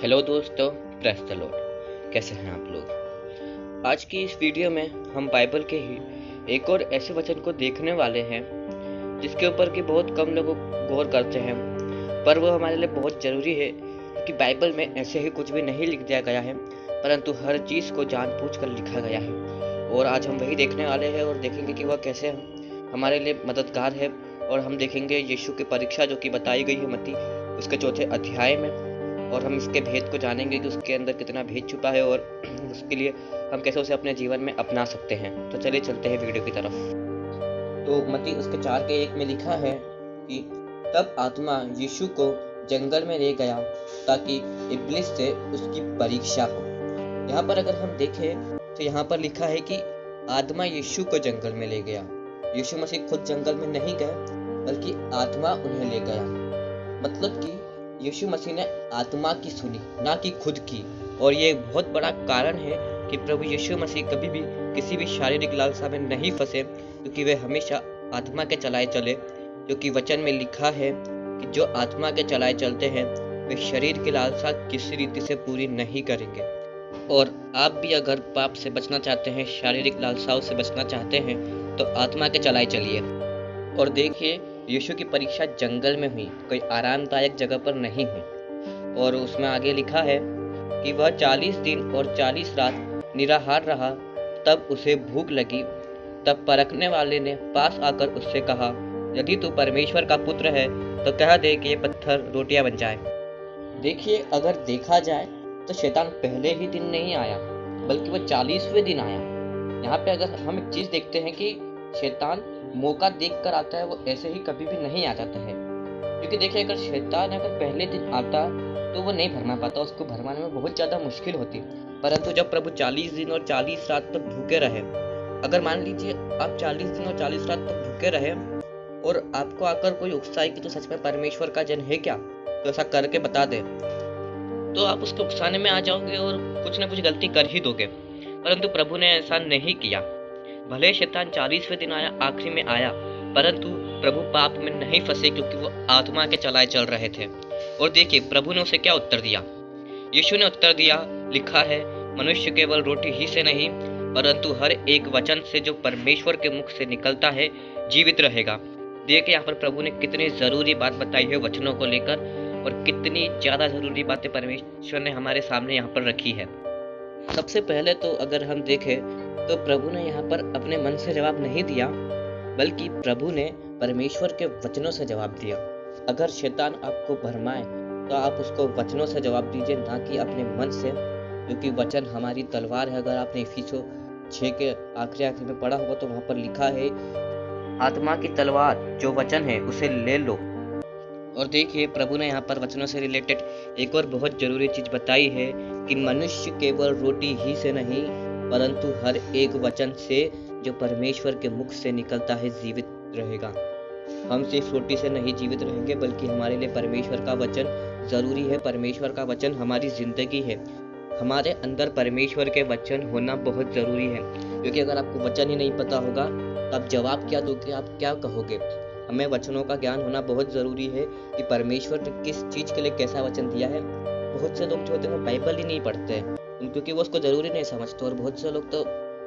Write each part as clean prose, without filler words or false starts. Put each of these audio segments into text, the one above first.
Hello दोस्तों, press the Lord. कैसे हैं आप लोग? आज की इस वीडियो में हम बाइबल के ही एक और ऐसे वचन को देखने वाले हैं जिसके ऊपर कि बहुत कम लोग गौर करते हैं, पर वो हमारे लिए बहुत ज़रूरी है कि बाइबल में ऐसे ही कुछ भी नहीं लिख दिया गया है, परंतु हर चीज़ को जानबूझ कर लिखा गया है। और आज हम वही देखने वाले हैं और देखेंगे कि वह कैसे हमारे लिए मददगार है। और हम देखेंगे यीशु की परीक्षा जो कि बताई गई है मत्ती उसके 4 अध्याय में, और हम इसके भेद को जानेंगे कि उसके अंदर कितना भेद छुपा है और उसके लिए हम कैसे उसे अपने जीवन में अपना सकते हैं। तो चलिए चलते हैं वीडियो की तरफ। तो मत्ती उसके 4:1 में लिखा है कि तब आत्मा यीशु को जंगल में ले गया ताकि इब्लिस से उसकी परीक्षा हो। यहाँ पर अगर हम देखें तो यहाँ पर लिखा है कि आत्मा यीशु को जंगल में ले गया। यीशु मसीह खुद जंगल में नहीं गए बल्कि आत्मा उन्हें ले गया। मतलब कि यीशु मसीह ने आत्मा की सुनी, ना कि खुद की। और ये बहुत बड़ा कारण है कि प्रभु यीशु मसीह कभी भी किसी भी शारीरिक लालसा में नहीं फंसे, क्योंकि वे हमेशा आत्मा के चलाए चले। क्योंकि वचन में लिखा है कि जो आत्मा के चलाए चलते हैं वे शरीर की लालसा किसी रीति से पूरी नहीं करेंगे। और आप भी अगर पाप से बचना चाहते हैं, शारीरिक लालसाओं से बचना चाहते हैं, तो आत्मा के चलाए चलिए। और देखिए, यीशु की परीक्षा जंगल में हुई, कोई आरामदायक जगह पर नहीं हुई। और उसमें आगे लिखा है कि वह 40 दिन और 40 रात निराहार रहा। तब उसे भूख लगी। तब परखने वाले ने पास आकर उससे कहा, यदि तू परमेश्वर का पुत्र है तो कह दे कि ये पत्थर रोटियां बन जाए। देखिए, अगर देखा जाए तो शैतान पहले ही दिन नहीं आया बल्कि वह 40वें दिन आया। यहाँ पे अगर हम एक चीज देखते हैं कि शैतान मौका देख कर आता है, वो ऐसे ही कभी भी नहीं आ जाता है। क्योंकि देखिए, अगर शैतान अगर पहले दिन आता तो वो नहीं भरमा पाता, उसको भरमाने में बहुत ज़्यादा मुश्किल होती। परंतु जब प्रभु 40 दिन और 40 रात तक भूखे रहे, अगर मान लीजिए आप 40 दिन और 40 रात तक भूखे रहे और आपको आकर कोई उकसाए कि तो सच में परमेश्वर का जन है क्या, तो ऐसा करके बता दे, तो आप उसको उकसाने में आ जाओगे और कुछ ना कुछ गलती कर ही दोगे। परंतु प्रभु ने ऐसा नहीं किया। भले शैतान 40वें दिन आया, आखिरी में आया, परंतु प्रभु पाप में नहीं फंसे, क्योंकि वो आत्मा के चलाए चल रहे थे। और देखिए, प्रभु ने उसे क्या उत्तर दिया। यीशु ने उत्तर दिया, लिखा है, मनुष्य केवल रोटी ही से नहीं परंतु हर एक वचन से जो परमेश्वर के मुख से निकलता है जीवित रहेगा। देखिए, यहाँ पर प्रभु ने कितनी जरूरी बात बताई है वचनों को लेकर, और कितनी ज्यादा जरूरी बातें परमेश्वर ने हमारे सामने यहाँ पर रखी है। सबसे पहले तो अगर हम देखें तो प्रभु ने यहाँ पर अपने मन से जवाब नहीं दिया, बल्कि प्रभु ने परमेश्वर के वचनों से जवाब दिया। अगर शैतान आपको भरमाए तो आप उसको वचनों से जवाब दीजिए, ना कि अपने मन से, क्योंकि वचन हमारी तलवार है। अगर आपने इफिसियों 6 के आखिरी में पढ़ा होगा तो वहाँ पर लिखा है, आत्मा की तलवार जो वचन है उसे ले लो। और देखिए, प्रभु ने यहाँ पर वचनों से रिलेटेड एक और बहुत जरूरी चीज बताई है कि मनुष्य केवल रोटी ही से नहीं परंतु हर एक वचन से जो परमेश्वर के मुख से निकलता है जीवित रहेगा। हम सिर्फ रोटी से नहीं जीवित रहेंगे, बल्कि हमारे लिए परमेश्वर का वचन जरूरी है। परमेश्वर का वचन हमारी जिंदगी है। हमारे अंदर परमेश्वर के वचन होना बहुत जरूरी है, क्योंकि अगर आपको वचन ही नहीं पता होगा तो आप जवाब क्या दोगे, आप क्या कहोगे। हमें वचनों का ज्ञान होना बहुत जरूरी है कि परमेश्वर ने किस चीज के लिए कैसा वचन दिया है। बहुत से लोग जो होते हैं वो बाइबल ही नहीं पढ़ते हैं, क्योंकि वो उसको जरूरी नहीं समझते। और बहुत से लोग तो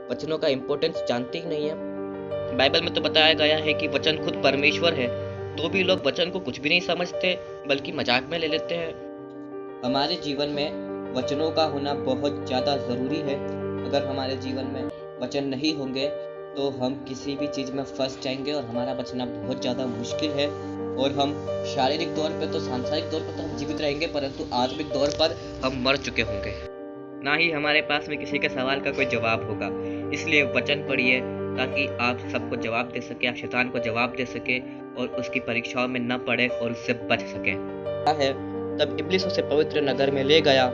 वचनों का इम्पोर्टेंस जानते ही नहीं है। बाइबल में तो बताया गया है कि वचन खुद परमेश्वर है, तो भी लोग वचन को कुछ भी नहीं समझते बल्कि मजाक में ले लेते हैं। हमारे जीवन में वचनों का होना बहुत ज्यादा जरूरी है। अगर हमारे जीवन में वचन नहीं होंगे तो हम किसी भी चीज में फंस जाएंगे और हमारा बचना बहुत ज्यादा मुश्किल है। और हम शारीरिक तौर पे तो, सांसारिक तौर पर तो हम जीवित रहेंगे, परंतु आत्मिक तौर पर हम मर चुके होंगे। ना ही हमारे पास में किसी के सवाल का कोई जवाब होगा। इसलिए वचन पढ़िए ताकि आप सबको जवाब दे सके, आप शैतान को जवाब दे सके और उसकी परीक्षाओं में न पड़े और उससे बच सके। है तब इब्लिस उसे पवित्र नगर में ले गया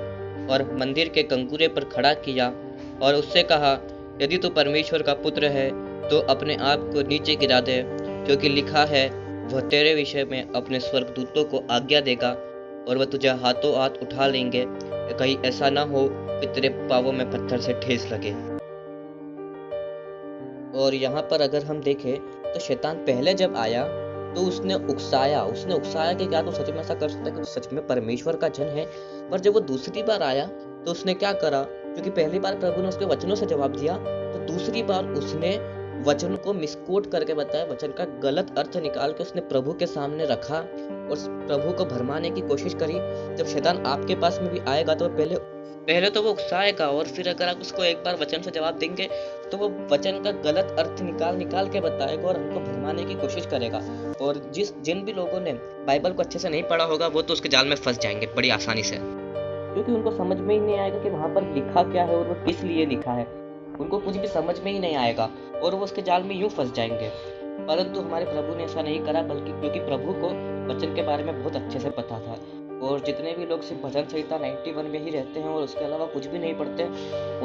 और मंदिर के कंकुरे पर खड़ा किया और उससे कहा, यदि तू परमेश्वर का पुत्र है तो अपने आप को नीचे गिरा दे, क्योंकि लिखा है, वह तेरे विषय में अपने स्वर्गदूतों को आज्ञा देगा और वह तुझे हाथों हाथ उठा लेंगे, कहीं ऐसा ना हो कि तेरे पांवों में पत्थर से ठेस लगे। और यहाँ पर अगर हम देखें तो शैतान पहले जब आया तो उसने उकसाया कि क्या तो सच में ऐसा कर सकता है कि सच में परमेश्वर का जन है। पर जब वो दूसरी बार आया तो उसने क्या करा, क्योंकि पहली बार प्रभु ने उसके वचनों से जवाब दिया, तो दूसरी बार उसने वचन को मिसकोट करके बताया, वचन का गलत अर्थ निकाल के उसने प्रभु के सामने रखा और प्रभु को भरमाने की कोशिश करी। जब शैतान आपके पास में भी आएगा तो पहले तो वो उकसाएगा, और फिर अगर आप उसको एक बार वचन से जवाब देंगे तो वो वचन का गलत अर्थ निकाल के बताएगा और हमको भरमाने की कोशिश करेगा। और जिन भी लोगों ने बाइबल को अच्छे से नहीं पढ़ा होगा वो तो उसके जाल में फंस जाएंगे बड़ी आसानी से, क्योंकि उनको समझ में ही नहीं आएगा कि वहां पर लिखा क्या है और वो किस लिए लिखा है। उनको कुछ भी समझ में ही नहीं आएगा और वो उसके जाल में यूं फंस जाएंगे। परंतु हमारे प्रभु ने ऐसा नहीं करा, बल्कि क्योंकि प्रभु को वचन के बारे में बहुत अच्छे से पता था। और जितने भी लोग सिर्फ भजन संहिता 91 में ही रहते हैं और उसके अलावा कुछ भी नहीं पढ़ते,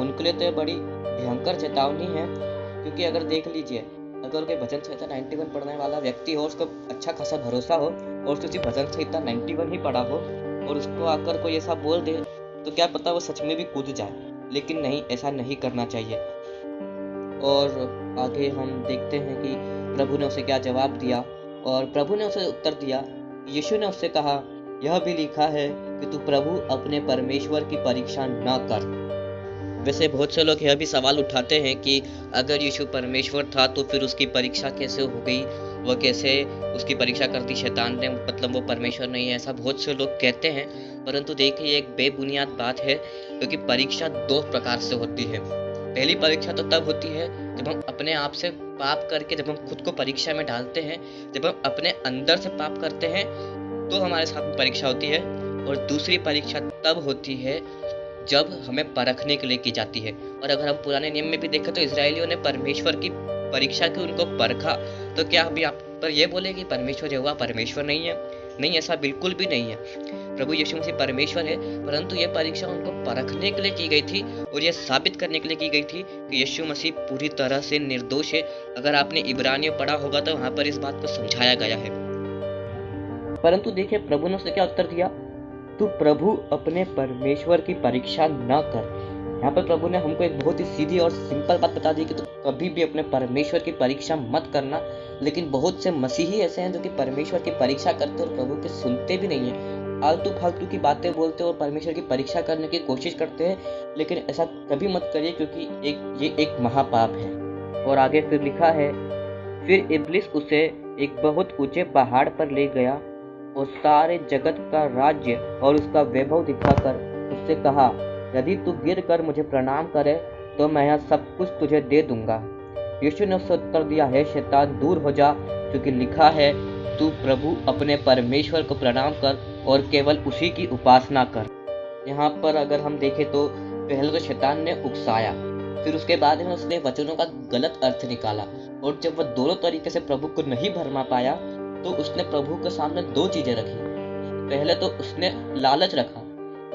उनके लिए तो ये बड़ी भयंकर चेतावनी है। क्योंकि अगर देख लीजिए, अगर कोई भजन संहिता 91 पढ़ने वाला व्यक्ति हो, उसको अच्छा खासा भरोसा हो और उसने सिर्फ भजन संहिता 91 ही पढ़ा हो और उसको आकर कोई ऐसा बोल दे, तो क्या पता वो सच में भी कूद जाए। लेकिन नहीं, ऐसा नहीं करना चाहिए। और आगे हम देखते हैं कि प्रभु ने उसे क्या जवाब दिया। और प्रभु ने उसे उत्तर दिया, यीशु ने उससे कहा, यह भी लिखा है कि तू प्रभु अपने परमेश्वर की परीक्षा न कर। वैसे बहुत से लोग यह भी सवाल उठाते हैं कि अगर यीशु परमेश्वर था तो फिर उसकी परीक्षा कैसे हो गई, वो कैसे उसकी परीक्षा कर दी शैतान ने, मतलब वो परमेश्वर नहीं है, ऐसा बहुत से लोग कहते हैं। परंतु देखिए, एक बेबुनियाद बात है, क्योंकि परीक्षा दो प्रकार से होती है। पहली परीक्षा तो तब होती है जब हम अपने आप से पाप करके, जब हम खुद को परीक्षा में डालते हैं, जब हम अपने अंदर से पाप करते हैं तो हमारे साथ में परीक्षा होती है। और दूसरी परीक्षा तब होती है जब हमें परखने के लिए की जाती है। और अगर हम पुराने नियम में भी देखें तो इजरायलियों ने परमेश्वर की परीक्षा की, उनको परखा। तो क्या अभी आप पर यह बोले कि परमेश्वर यहोवा परमेश्वर नहीं है? नहीं, ऐसा बिल्कुल भी नहीं है। प्रभु यीशु मसीह परमेश्वर है, परंतु यह परीक्षा उनको परखने के लिए की गई थी और यह साबित करने के लिए की गई थी कि यीशु मसीह पूरी तरह से निर्दोष है। अगर आपने इब्रानियों पढ़ा होगा तो वहां पर इस बात को समझाया गया है। परंतु देखिए, प्रभु ने उसे क्या उत्तर दिया, तू प्रभु अपने परमेश्वर की परीक्षा न कर। यहाँ पर प्रभु ने हमको एक बहुत ही सीधी और सिंपल बात बता दी कि तू कभी भी अपने परमेश्वर की परीक्षा मत करना। लेकिन बहुत से मसीही ऐसे हैं जो कि परमेश्वर की परीक्षा करते और प्रभु के सुनते भी नहीं है, आलतू फालतू की बातें बोलते और परमेश्वर की परीक्षा करने की कोशिश करते हैं। लेकिन ऐसा कभी मत करिए, क्योंकि ये एक महापाप है। और आगे फिर लिखा है, फिर इब्लिस उसे एक बहुत ऊंचे पहाड़ पर ले गया और सारे जगत का राज्य और उसका वैभव दिखाकर उससे कहा, यदि तू गिर कर मुझे प्रणाम करे तो मैं यह सब कुछ तुझे दे दूंगा। यीशु ने उससे उत्तर दिया, हे शैतान, दूर हो जा, क्योंकि लिखा है, तू प्रभु अपने परमेश्वर को प्रणाम कर और केवल उसी की उपासना कर। यहाँ पर अगर हम देखें तो पहले तो शैतान ने उकसाया, फिर उसके बाद में उसने वचनों का गलत अर्थ निकाला। और जब वह दोनों तरीके से प्रभु को नहीं भरमा पाया तो उसने प्रभु के सामने दो चीजें रखी। पहले तो उसने लालच रखा,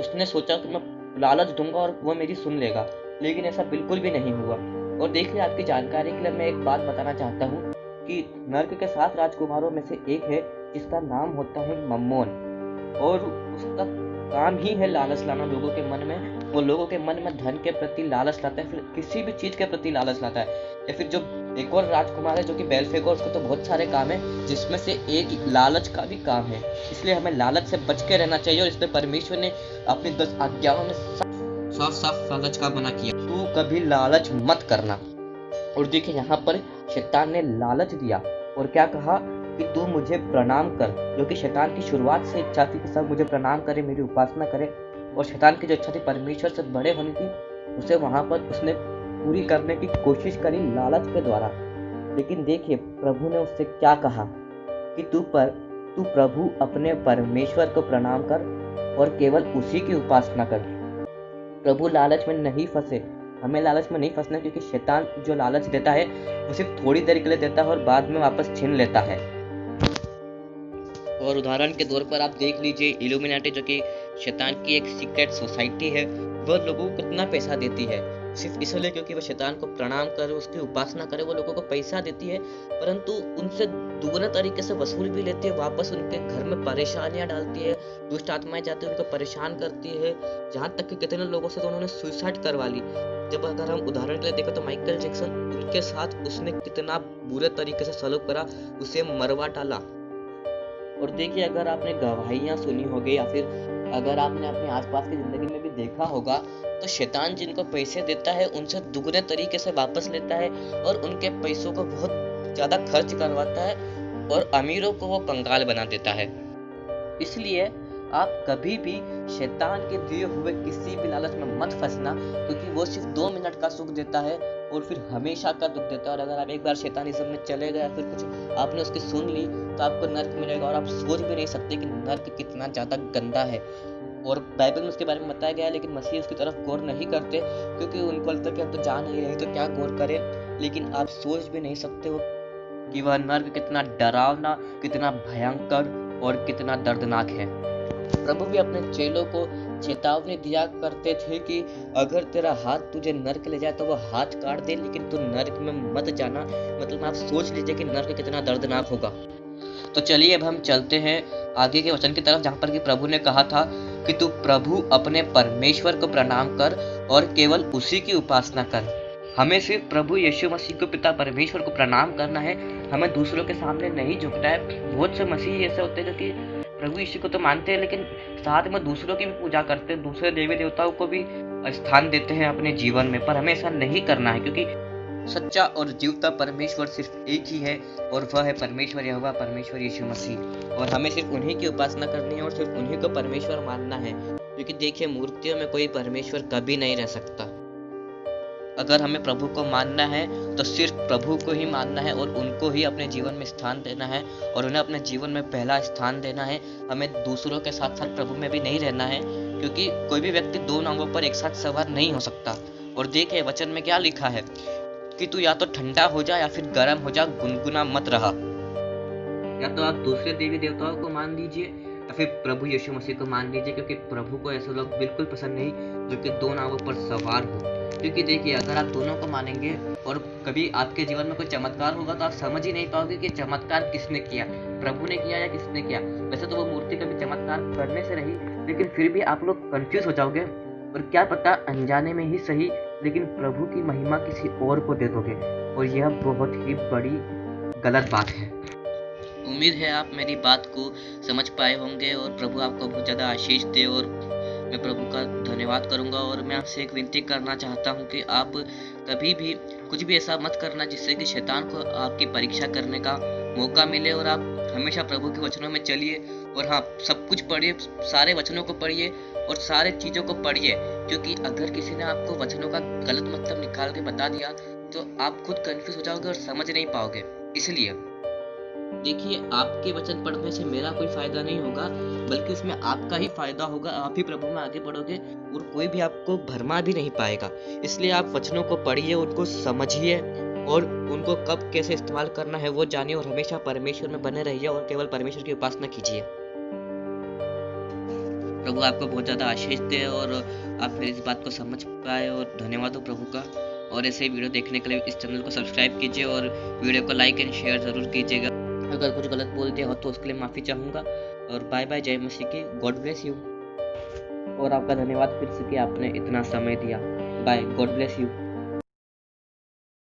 उसने सोचा कि मैं लालच दूंगा और वो मेरी सुन लेगा, लेकिन ऐसा बिल्कुल भी नहीं हुआ। और देखिए, आपकी जानकारी के लिए मैं एक बात बताना चाहता हूँ कि नर्क के 7 राजकुमारों में से एक है जिसका नाम होता है मम्मोन, और उसका काम ही है लालच लाना लोगों के मन में। वो लोगों के मन में धन के प्रति लालच लाता है, फिर किसी भी चीज के प्रति लालच लाता है। या फिर जो एक और राजकुमार है जो कि बेल्फेगोर, उसको तो बहुत सारे काम है, जिसमें से एक लालच का भी काम है। इसलिए हमें लालच से बच के रहना चाहिए। और इसलिए परमेश्वर ने अपनी 10 आज्ञाओं में साफ लालच का मना किया, तू कभी लालच मत करना। और देखिए, यहाँ पर शैतान ने लालच दिया और क्या कहा कि तू मुझे प्रणाम कर, जो कि शैतान की शुरुआत से इच्छा थी कि सब मुझे प्रणाम करे, मेरी उपासना करे। और शैतान की जो इच्छा थी परमेश्वर से बड़े होने की, उसे वहां पर उसने पूरी करने की कोशिश करी लालच के द्वारा। लेकिन देखिए, प्रभु ने उससे क्या कहा कि तू प्रभु अपने परमेश्वर को प्रणाम कर और केवल उसी की उपासना कर। प्रभु लालच में नहीं फंसे, हमें लालच में नहीं फंसना, क्योंकि शैतान जो लालच देता है वो सिर्फ थोड़ी देर के लिए देता है और बाद में वापस छीन लेता है। और उदाहरण के तौर पर आप देख लीजिए, इल्यूमिनाटी जो कि शैतान की एक सीक्रेट सोसाइटी है, वह लोगों को कितना पैसा देती है, सिर्फ इसलिए क्योंकि वह शैतान को प्रणाम करे, उसकी उपासना करे। वो लोगों को पैसा देती है, परंतु उनसे दुगना तरीके से वसूल भी लेती है, वापस उनके घर में परेशानियां डालती है, दुष्ट आत्माएं जाती है, उनको परेशान करती है। जहाँ तक कि कितने लोगों से तो उन्होंने सुसाइड करवा ली। जब अगर हम उदाहरण के लिए देखें तो माइकल जैक्सन, उनके साथ उसने कितना बुरे तरीके से सलूक करा, उसे मरवा डाला। और देखिए, अगर आपने गवाहियाँ सुनी होगी या फिर अगर आपने अपने आसपास की ज़िंदगी में भी देखा होगा, तो शैतान जिनको पैसे देता है उनसे दुगने तरीके से वापस लेता है और उनके पैसों को बहुत ज़्यादा खर्च करवाता है और अमीरों को वो कंगाल बना देता है। इसलिए आप कभी भी शैतान के दिए हुए किसी भी लालच में मत फंसना, क्योंकि वो सिर्फ 2 मिनट का सुख देता है और फिर हमेशा का दुख देता है। और अगर आप एक बार शैतानिज़्म में चले गए या फिर कुछ आपने उसकी सुन ली, तो आपको नर्क मिलेगा और आप सोच भी नहीं सकते कि नर्क कितना ज़्यादा गंदा है। और बाइबल में उसके बारे में बताया गया है, लेकिन मसीह उसकी तरफ गौर नहीं करते, क्योंकि उनको लगता है कि हम तो जान नहीं रहे तो क्या गौर करें। लेकिन आप सोच भी नहीं सकते हो कि वह नर्क कितना डरावना, कितना भयंकर और कितना दर्दनाक है। प्रभु भी अपने चेलों को चेतावनी दिया करते थे कि अगर तेरा हाथ तुझे नर्क ले जाए तो वो हाथ काट दे, लेकिन तू नर्क में मत जाना। मतलब आप सोच लीजिए कि नर्क कितना दर्दनाक होगा। तो चलिए अब हम चलते हैं आगे के वचन की तरफ, जहाँ पर कि प्रभु ने कहा था कि तू प्रभु अपने परमेश्वर को प्रणाम कर और केवल उसी की उपासना कर। हमें सिर्फ प्रभु यीशु मसीह को, पिता परमेश्वर को प्रणाम करना है, हमें दूसरों के सामने नहीं झुकना है। बहुत से मसीही ऐसे होते हैं जो कि प्रभु यीशु को तो मानते हैं, लेकिन साथ में दूसरों की भी पूजा करते हैं, दूसरे देवी देवताओं को भी स्थान देते हैं अपने जीवन में। पर हमें ऐसा नहीं करना है, क्योंकि सच्चा और जीवता परमेश्वर सिर्फ एक ही है और वह है परमेश्वर यहोवा, परमेश्वर यीशु मसीह। और हमें सिर्फ उन्हीं की उपासना करनी है और सिर्फ उन्हीं को परमेश्वर मानना है, क्योंकि देखिए, मूर्तियों में कोई परमेश्वर कभी नहीं रह सकता। अगर हमें प्रभु को मानना है तो सिर्फ प्रभु को ही मानना है और उनको ही अपने जीवन में स्थान देना है और उन्हें अपने जीवन में पहला स्थान देना है। हमें दूसरों के साथ साथ प्रभु में भी नहीं रहना है, क्योंकि कोई भी व्यक्ति 2 नावों पर एक साथ सवार नहीं हो सकता। और देखिए, वचन में क्या लिखा है कि तू या तो ठंडा हो जा या फिर गर्म हो जा, गुनगुना मत रहा। या तो आप दूसरे देवी देवताओं को मान लीजिए या फिर प्रभु यीशु मसीह को मान लीजिए, क्योंकि प्रभु को ऐसे लोग बिल्कुल पसंद नहीं जो कि 2 नावों पर सवार हो। क्योंकि देखिए, अगर आप दोनों को मानेंगे और कभी आपके जीवन में कोई चमत्कार होगा तो आप समझ ही नहीं पाओगे कि चमत्कार किसने किया, प्रभु ने किया या किसने किया। वैसे तो वो मूर्ति कभी चमत्कार करने से रही, लेकिन फिर भी आप लोग कंफ्यूज हो जाओगे और क्या पता अनजाने में ही सही, लेकिन प्रभु की महिमा किसी और को दे दोगे, और यह बहुत ही बड़ी गलत बात है। उम्मीद है आप मेरी बात को समझ पाए होंगे और प्रभु आपको बहुत ज़्यादा आशीष दे। और मैं प्रभु का धन्यवाद करूंगा और मैं आपसे एक विनती करना चाहता हूं कि आप कभी भी कुछ भी ऐसा मत करना जिससे कि शैतान को आपकी परीक्षा करने का मौका मिले। और आप हमेशा प्रभु के वचनों में चलिए और हाँ, सब कुछ पढ़िए, सारे वचनों को पढ़िए और सारे चीज़ों को पढ़िए, क्योंकि अगर किसी ने आपको वचनों का गलत मतलब निकाल के बता दिया तो आप खुद कंफ्यूज हो जाओगे और समझ नहीं पाओगे। इसलिए देखिए, आपके वचन पढ़ने से मेरा कोई फायदा नहीं होगा, बल्कि उसमें आपका ही फायदा होगा। आप ही प्रभु में आगे बढ़ोगे और कोई भी आपको भरमा भी नहीं पाएगा। इसलिए आप वचनों को पढ़िए, उनको समझिए और उनको कब कैसे इस्तेमाल करना है वो जानिए और हमेशा परमेश्वर में बने रहिए और केवल परमेश्वर की उपासना कीजिए। प्रभु आपको बहुत ज़्यादा आशीष दे और आप मेरी इस बात को समझ पाए, और धन्यवाद हो प्रभु का। और ऐसे वीडियो देखने के लिए इस चैनल को सब्सक्राइब कीजिए और वीडियो को लाइक एंड शेयर ज़रूर कीजिएगा। अगर कुछ गलत बोल दिया हो तो उसके लिए माफ़ी चाहूँगा। और बाय बाय, जय मसीह की, गॉड ब्लेस यू। और आपका धन्यवाद फिर से कि आपने इतना समय दिया। Bye, God bless you.